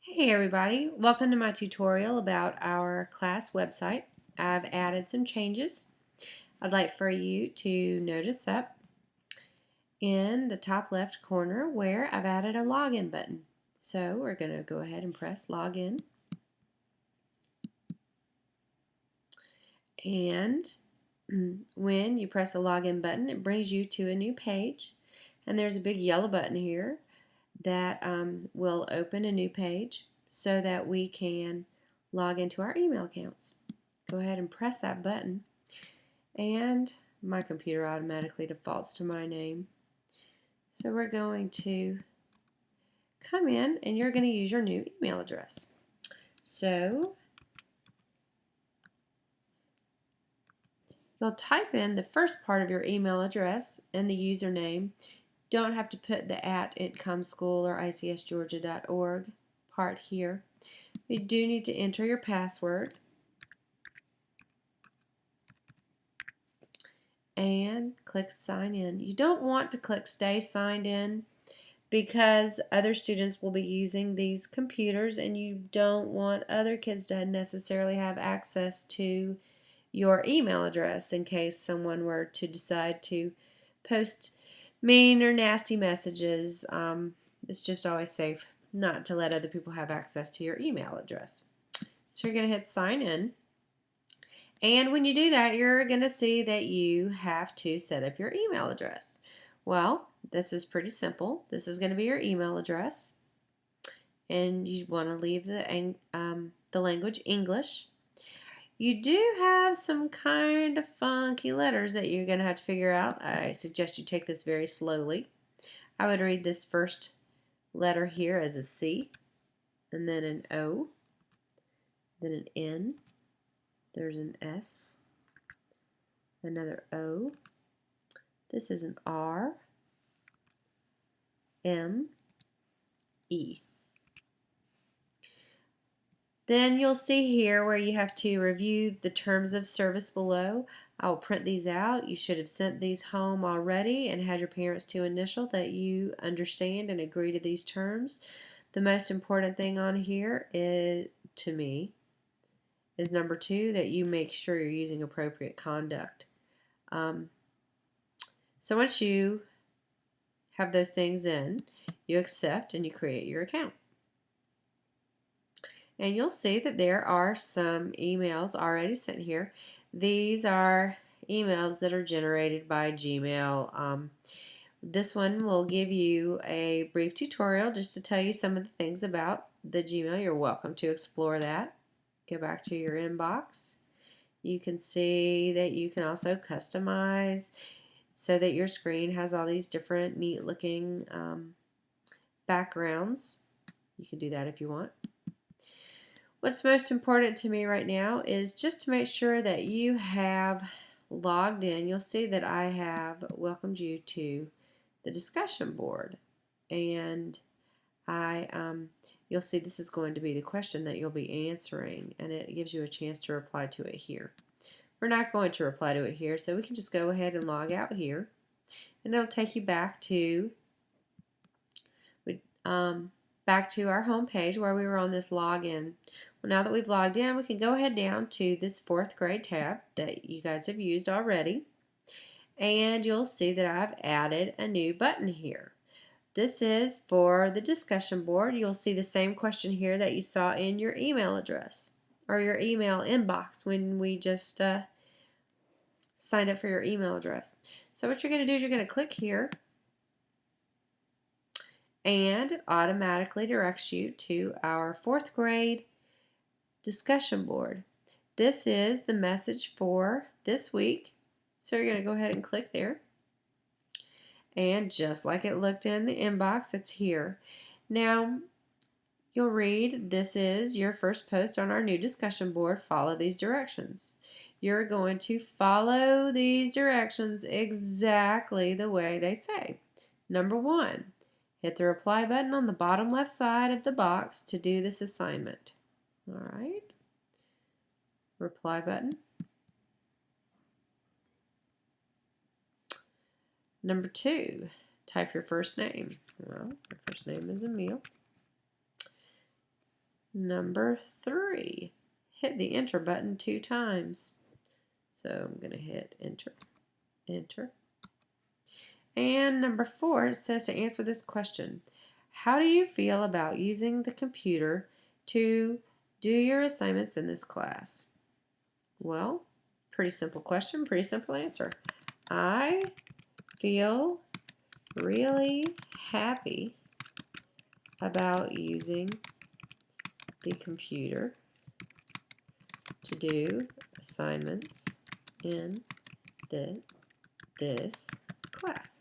Hey everybody, welcome to my tutorial about our class website. I've added some changes. I'd like for you to notice up in the top left corner where I've added a login button. So we're going to go ahead and press login. And when you press the login button, it brings you to a new page. And there's a big yellow button here that will open a new page so that we can log into our email accounts. Go ahead and press that button and my computer automatically defaults to my name. So we're going to come in and you're going to use your new email address. So you'll type in the first part of your email address and the username. Don't have to put the @IncomSchool or icsgeorgia.org part here. You do need to enter your password. And click sign in. You don't want to click stay signed in because other students will be using these computers and you don't want other kids to necessarily have access to your email address in case someone were to decide to post mean or nasty messages. It's just always safe not to let other people have access to your email address. So you're going to hit sign in. And when you do that, you're going to see that you have to set up your email address. Well, this is pretty simple. This is going to be your email address. And you want to leave the language English. You do have some kind of funky letters that you're going to have to figure out. I suggest you take this very slowly. I would read this first letter here as a C, and then an O, then an N. There's an S, another O. This is an R, M, E. Then you'll see here where you have to review the terms of service below. I will print these out. You should have sent these home already and had your parents to initial that you understand and agree to these terms. The most important thing on here is, to me, is number 2, that you make sure you're using appropriate conduct. So once you have those things in, you accept and you create your account. And you'll see that there are some emails already sent here. These are emails that are generated by Gmail. This one will give you a brief tutorial just to tell you some of the things about the Gmail. You're welcome to explore that. Go back to your inbox. You can see that you can also customize so that your screen has all these different neat looking backgrounds. You can do that if you want. What's most important to me right now is just to make sure that you have logged in. You'll see that I have welcomed you to the discussion board, and you'll see this is going to be the question that you'll be answering, and it gives you a chance to reply to it here. We're not going to reply to it here, so we can just go ahead and log out here, and it'll take you back to our home page where we were on this login. Well, now that we've logged in, we can go ahead down to this 4th grade tab that you guys have used already, and you'll see that I've added a new button here. This is for the discussion board. You'll see the same question here that you saw in your email address or your email inbox when we just signed up for your email address. So what you're going to do is you're going to click here, and it automatically directs you to our 4th grade discussion board. This is the message for this week. So you're going to go ahead and click there. And just like it looked in the inbox, it's here. Now, you'll read, this is your first post on our new discussion board. Follow these directions. You're going to follow these directions exactly the way they say. Number 1, hit the reply button on the bottom left side of the box to do this assignment. All right. Reply button. Number 2, type your first name. Well, your first name is Emil. Number 3, hit the enter button 2 times. So I'm going to hit enter, enter. And number 4, it says to answer this question, how do you feel about using the computer to do your assignments in this class? Well, pretty simple question, pretty simple answer. I feel really happy about using the computer to do assignments in this class.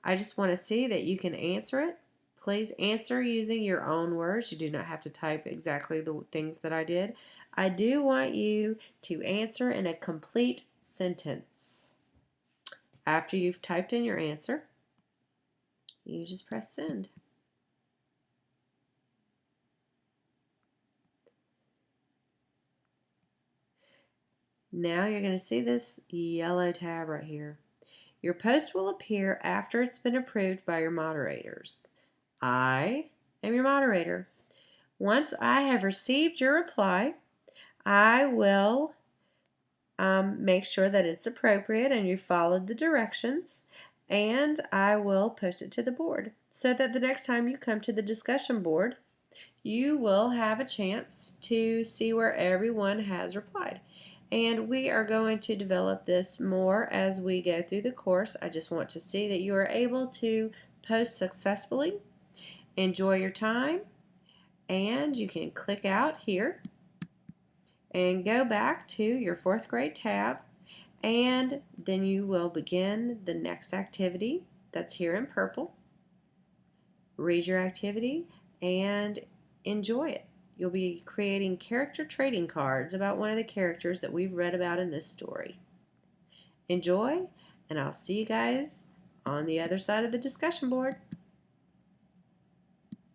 I just want to see that you can answer it. Please answer using your own words. You do not have to type exactly the things that I did. I do want you to answer in a complete sentence. After you've typed in your answer, you just press send. Now you're going to see this yellow tab right here. Your post will appear after it's been approved by your moderators. I am your moderator. Once I have received your reply, I will make sure that it's appropriate and you followed the directions, and I will post it to the board so that the next time you come to the discussion board, you will have a chance to see where everyone has replied. And we are going to develop this more as we go through the course. I just want to see that you are able to post successfully. Enjoy your time, and you can click out here and go back to your 4th grade tab, and then you will begin the next activity that's here in purple. Read your activity and enjoy it. You'll be creating character trading cards about one of the characters that we've read about in this story. Enjoy, and I'll see you guys on the other side of the discussion board.